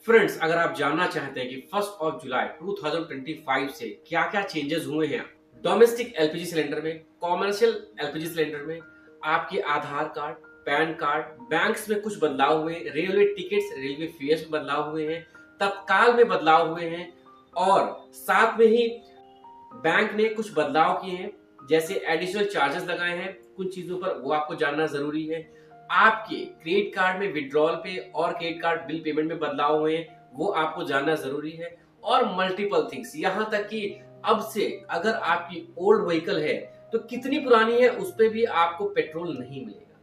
Friends, अगर आप जानना चाहते हैं कि 1 जुलाई 2025 से क्या क्या चेंजेस हुए हैं डोमेस्टिक एलपीजी सिलेंडर में, कॉमर्शियल एलपीजी सिलेंडर में, आपके आधार कार्ड, पैन कार्ड, बैंक्स में कुछ बदलाव हुए, रेलवे टिकट्स, रेलवे फेयर्स में बदलाव हुए हैं, तत्काल में बदलाव हुए हैं और साथ में ही बैंक ने कुछ बदलाव किए हैं, जैसे एडिशनल चार्जेस लगाए हैं कुछ चीजों पर, वो आपको जानना जरूरी है। आपके क्रेडिट कार्ड में विड्रॉल पे और क्रेडिट कार्ड बिल पेमेंट में बदलाव हुए हैं, वो आपको जानना जरूरी है। और मल्टीपल थिंग्स, यहां तक कि अब से अगर आपकी ओल्ड व्हीकल है तो कितनी पुरानी है उस पर भी आपको पेट्रोल नहीं मिलेगा।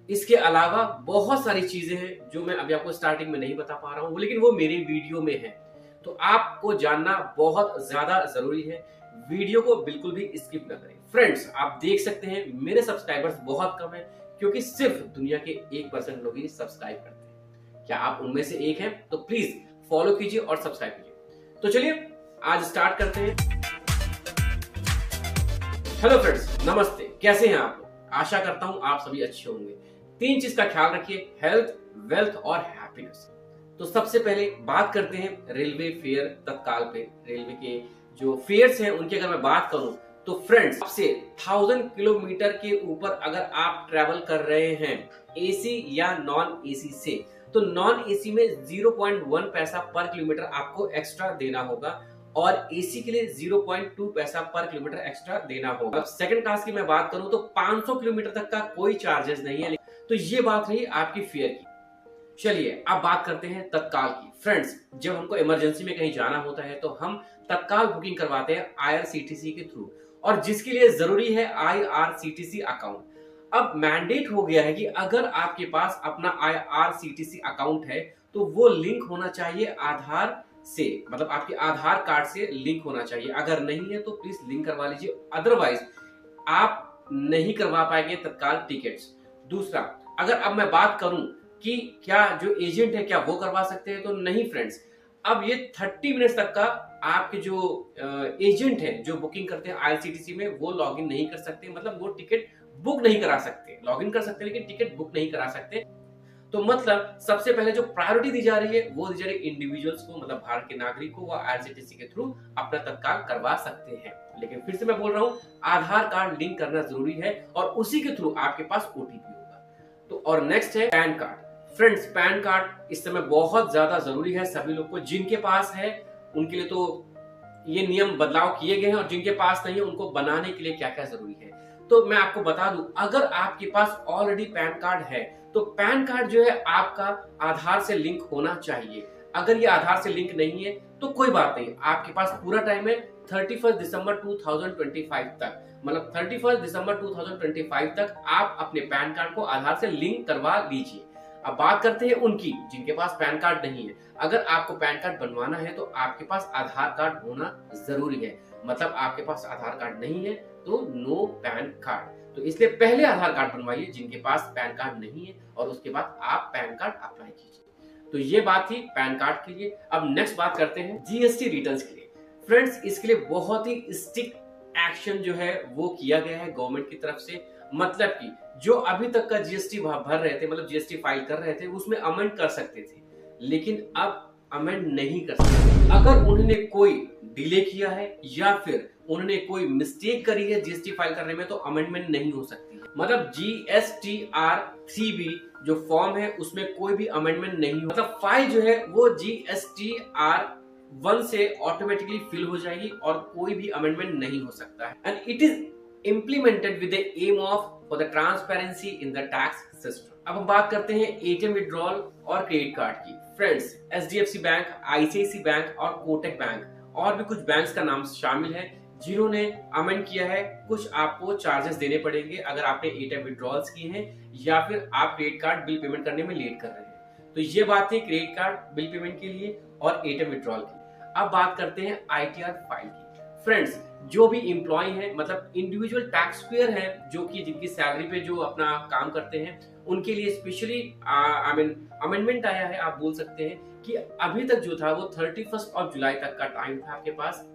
इसके अलावा बहुत सारी चीजें हैं जो मैं अभी आपको स्टार्टिंग में नहीं बता पा रहा हूं, लेकिन वो मेरे वीडियो में है, तो आपको जानना बहुत ज्यादा जरूरी है। वीडियो को बिल्कुल भी स्किप न करें। फ्रेंड्स, आप देख सकते हैं मेरे सब्सक्राइबर्स बहुत कम है, क्योंकि सिर्फ दुनिया के 1% लोग ही सब्सक्राइब करते हैं। क्या आप उनमें से एक हैं? तो प्लीज फॉलो कीजिए और सब्सक्राइब कीजिए। तो चलिए आज स्टार्ट करते हैं। हेलो फ्रेंड्स, नमस्ते। कैसे हैं आप लोग? आशा करता हूं आप सभी अच्छे होंगे। 3 चीज का ख्याल रखिए, हेल्थ, वेल्थ और हैप्पीनेस। तो सबसे पहले बात करते हैं रेलवे फेयर तत्काल पे। रेलवे के जो फेयर्स हैं उनकी अगर मैं बात करूं तो फ्रेंड्स, आपसे 1000 किलोमीटर के ऊपर अगर आप ट्रेवल कर रहे हैं एसी या नॉन एसी से, तो नॉन एसी में 0.1 पैसा पर किलोमीटर आपको एक्स्ट्रा देना होगा और एसी के लिए 0.2 पैसा पर किलोमीटर एक्स्ट्रा देना होगा। सेकंड क्लास की मैं बात करूं तो 500 किलोमीटर तक का कोई चार्जेस नहीं है। तो ये बात रही आपकी फेयर की। चलिए अब बात करते हैं तत्काल की। फ्रेंड्स, जब हमको इमरजेंसी में कहीं जाना होता है तो हम तत्काल बुकिंग करवाते हैं आईआरसीटीसी के थ्रू, और जिसके लिए जरूरी है आईआरसीटीसी अकाउंट। अब मैंडेट हो गया है कि अगर आपके पास अपना आईआरसीटीसी अकाउंट है तो वो लिंक होना चाहिए आधार से, मतलब आपके आधार कार्ड से लिंक होना चाहिए। अगर नहीं है तो प्लीज लिंक करवा लीजिए, अदरवाइज आप नहीं करवा पाएंगे तत्काल टिकट्स। दूसरा, अगर अब मैं बात करूं कि क्या जो एजेंट है क्या वो करवा सकते हैं, तो नहीं फ्रेंड्स। अब ये 30 मिनट्स तक का आपके जो एजेंट हैं जो बुकिंग करते हैं आईआरसीटीसी में, वो लॉगिन नहीं कर सकते, मतलब वो टिकट बुक नहीं करा सकते। लॉगिन कर सकते लेकिन टिकट बुक नहीं करा सकते। तो मतलब सबसे पहले जो प्रायोरिटी दी जा रही है वो दी जा रही है इंडिविजुअल्स को, मतलब भारत के नागरिक को, वो आईआरसीटीसी के थ्रू अपना तत्काल करवा सकते हैं। लेकिन फिर से मैं बोल रहा हूँ, आधार कार्ड लिंक करना जरूरी है और उसी के थ्रू आपके पास ओटीपी होगा। तो और नेक्स्ट है pan card. Friends, pan card इस समय बहुत ज्यादा जरूरी है सभी लोग को। जिनके पास है उनके लिए तो ये नियम बदलाव किए गए हैं, और जिनके पास नहीं है उनको बनाने के लिए क्या क्या जरूरी है तो मैं आपको बता दूं। अगर आपके पास ऑलरेडी पैन कार्ड है तो पैन कार्ड जो है आपका आधार से लिंक होना चाहिए। अगर ये आधार से लिंक नहीं है तो कोई बात नहीं, आपके पास पूरा टाइम है 31 दिसंबर 2025 तक, मतलब 31 दिसंबर 2025 तक आप अपने पैन कार्ड को आधार से लिंक करवा लीजिए। अब बात करते हैं उनकी जिनके पास पैन कार्ड नहीं है। अगर आपको पैन कार्ड बनवाना है तो आपके पास आधार कार्ड होना जरूरी है, मतलब आपके पास आधार कार्ड नहीं है तो नो पैन कार्ड। तो इसलिए पहले आधार कार्ड बनवाइए जिनके पास पैन कार्ड नहीं है, और उसके बाद आप पैन कार्ड अप्लाई कीजिए। तो ये बात थी पैन कार्ड के लिए। अब नेक्स्ट बात करते हैं जीएसटी रिटर्न्स के लिए। फ्रेंड्स, इसके लिए बहुत ही स्ट्रिक्ट एक्शन जो है वो किया गया है गवर्नमेंट की तरफ से। मतलब कि जो अभी तक का जीएसटी भर रहे थे, मतलब जीएसटी फाइल कर रहे थे, उसमें अमेंड कर सकते थे, लेकिन अब अमेंड नहीं कर सकते। अगर उन्होंने कोई डिले किया है या फिर उन्होंने कोई मिस्टेक करी है जीएसटी फाइल करने में, तो अमेंडमेंट नहीं हो सकती। मतलब GSTR3B जो फॉर्म है उसमें कोई भी अमेंडमेंट नहीं हो, मतलब फाइल जो है वो GSTR1 से ऑटोमेटिकली फिल हो जाएगी और कोई भी अमेंडमेंट नहीं हो सकता है। And it is implemented with the aim of for the transparency in the tax system। अब हम बात करते हैं एटीएम विड्रॉल और क्रेडिट कार्ड की। Friends, HDFC bank, ICICI bank और कोटक बैंक और भी कुछ बैंक्स का नाम शामिल है जिन्होंने अमेंड किया है। कुछ आपको चार्जेस देने पड़ेंगे अगर आपने एटीएम विड्रॉल्स किए हैं या फिर आप क्रेडिट कार्ड बिल पेमेंट करने में लेट कर रहे हैं। तो ये बात है क्रेडिट कार्ड बिल पेमेंट के लिए और एटीएम विड्रॉल की। अब बात करते हैं आईटीआर फाइल की। फ्रेंड्स, जो भी एम्प्लॉय है, मतलब इंडिविजुअल टैक्स पेयर है, जो कि जिनकी सैलरी पे जो अपना काम करते हैं, उनके लिए स्पेशली अमेंडमेंट आया है। आप बोल सकते हैं कि अभी तक जो था वो 31 जुलाई तक का टाइम था आपके पास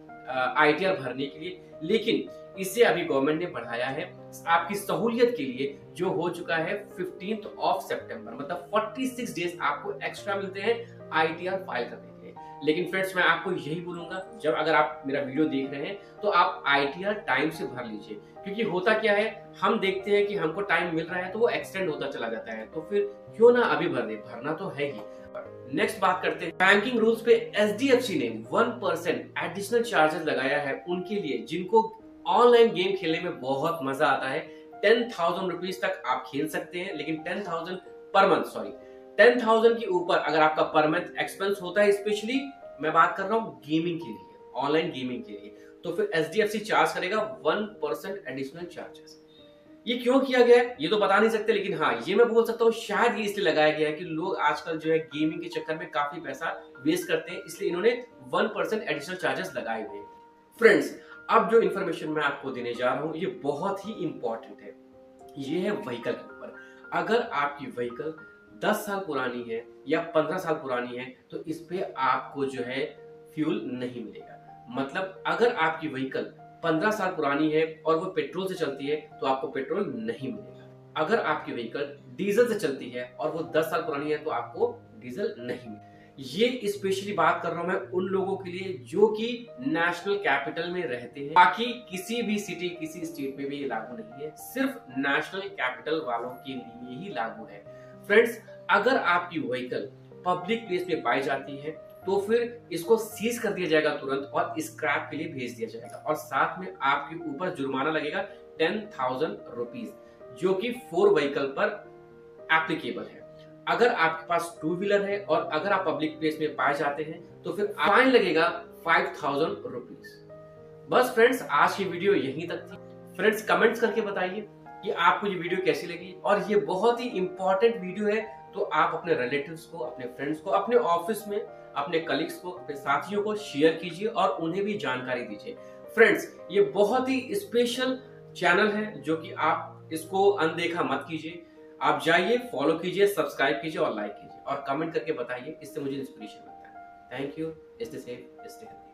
ITR भरने के लिए, लेकिन इसे अभी गवर्नमेंट ने बढ़ाया है आपकी सहूलियत के लिए, जो हो चुका है 15 सितंबर, मतलब 46 डेज आपको एक्स्ट्रा मिलते हैं ITR फाइल करने के लिए। लेकिन फ्रेंड्स मैं आपको यही बोलूंगा, जब अगर आप मेरा वीडियो देख रहे हैं तो आप ITR टाइम से भर लीजिए, क्योंकि होता क्या है, हम देखते हैं कि हमको टाइम मिल रहा है तो वो एक्सटेंड होता चला जाता है, तो फिर क्यों ना अभी भर दे, भरना तो है ही। नेक्स्ट बात करते हैं बैंकिंग रूल्स पे। SDFC ने 1% एडिशनल चार्जेस लगाया है उनके लिए जिनको ऑनलाइन गेम खेलने में बहुत मजा आता है। 10,000 रुपीज तक आप खेल सकते हैं, लेकिन 10,000 पर मंथ, सॉरी 10,000 के ऊपर अगर आपका पर मंथ एक्सपेंस होता है, स्पेशली मैं बात कर रहा हूँ गेमिंग के लिए, ऑनलाइन गेमिंग के लिए, तो फिर SDFC चार्ज करेगा 1% एडिशनल चार्जेस। ये क्यों किया गया है ये तो बता नहीं सकते, लेकिन हाँ ये मैं बोल सकता हूँ शायद ये इसलिए लगाया गया है कि लोग आजकल जो है गेमिंग के चक्कर में काफी पैसा वेस्ट करते हैं, इसलिए इन्होंने 1% एडिशनल चार्जेस लगाए हुए हैं। फ्रेंड्स अब जो इन्फॉर्मेशन मैं आपको देने जा रहा हूँ ये बहुत ही इंपॉर्टेंट है, ये है व्हीकल के ऊपर। अगर आपकी व्हीकल 10 साल पुरानी है या 15 साल पुरानी है तो इस पे आपको जो है फ्यूल नहीं मिलेगा। मतलब अगर आपकी व्हीकल 15 साल पुरानी है और वो पेट्रोल से चलती है तो आपको पेट्रोल नहीं मिलेगा। अगर आपकी व्हीकल डीजल से चलती है और वो 10 साल पुरानी है तो आपको डीजल नहीं मिलेगा। ये स्पेशली बात कर रहा हूं मैं उन लोगों के लिए जो कि नेशनल कैपिटल में रहते हैं, बाकी किसी भी सिटी किसी स्टेट में भी ये लागू नहीं है, सिर्फ नेशनल कैपिटल वालों के लिए ही लागू है। फ्रेंड्स अगर आपकी व्हीकल पब्लिक प्लेस में पाई जाती है तो फिर इसको सीज कर दिया जाएगा तुरंत और स्क्रैप के लिए भेज दिया जाएगा, और साथ में आपके ऊपर जुर्माना लगेगा 10,000 रुपीज, जो कि 4 व्हीकल पर एप्लीकेबल है। अगर आपके पास 2 व्हीलर है और अगर आप पब्लिक प्लेस में पाए जाते हैं तो फिर फाइन लगेगा 5,000 रुपीज। बस फ्रेंड्स आज की वीडियो यहीं तक थी। फ्रेंड्स कमेंट्स करके बताइए कि आपको ये वीडियो कैसी लगी, और ये बहुत ही इंपॉर्टेंट वीडियो है, तो आप अपने रिलेटिव्स को, अपने फ्रेंड्स को, अपने ऑफिस में अपने कलीग्स को, अपने साथियों को शेयर कीजिए और उन्हें भी जानकारी दीजिए। फ्रेंड्स ये बहुत ही स्पेशल चैनल है जो कि आप इसको अनदेखा मत कीजिए। आप जाइए, फॉलो कीजिए, सब्सक्राइब कीजिए और लाइक कीजिए और कमेंट करके बताइए, इससे मुझे इंस्पिरेशन मिलता है। Thank you. Stay safe, stay healthy.